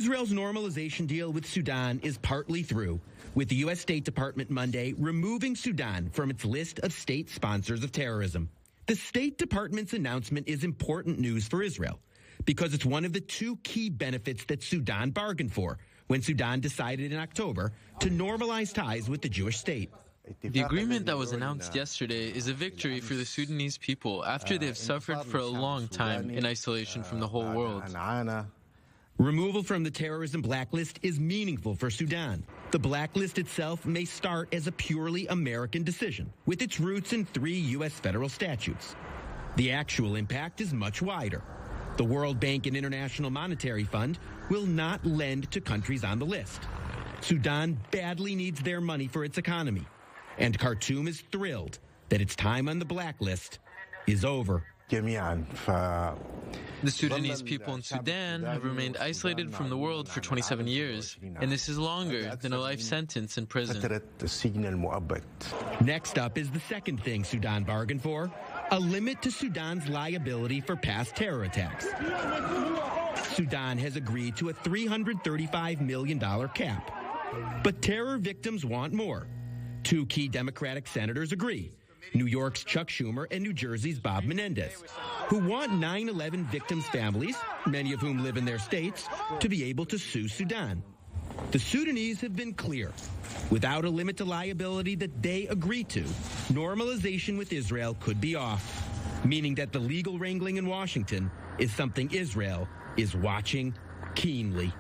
Israel's normalization deal with Sudan is partly through, with the U.S. State Department Monday removing Sudan from its list of state sponsors of terrorism. The State Department's announcement is important news for Israel because it's one of the two key benefits that Sudan bargained for when Sudan decided in October to normalize ties with the Jewish state. The agreement that was announced yesterday is a victory for the Sudanese people after they have suffered for a long time in isolation from the whole world. Removal from the terrorism blacklist is meaningful for Sudan. The blacklist itself may start as a purely American decision, with its roots in 3 U.S. federal statutes. The actual impact is much wider. The World Bank and International Monetary Fund will not lend to countries on the list. Sudan badly needs their money for its economy, and Khartoum is thrilled that its time on the blacklist is over. The Sudanese people in Sudan have remained isolated from the world for 27 years, and this is longer than a life sentence in prison. Next up is the second thing Sudan bargained for, a limit to Sudan's liability for past terror attacks. Sudan has agreed to a $335 million cap. But terror victims want more. 2 key Democratic senators agree. New York's Chuck Schumer and New Jersey's Bob Menendez, who want 9/11 victims' families, many of whom live in their states, to be able to sue Sudan. The Sudanese have been clear. Without a limit to liability that they agree to, normalization with Israel could be off, meaning that the legal wrangling in Washington is something Israel is watching keenly.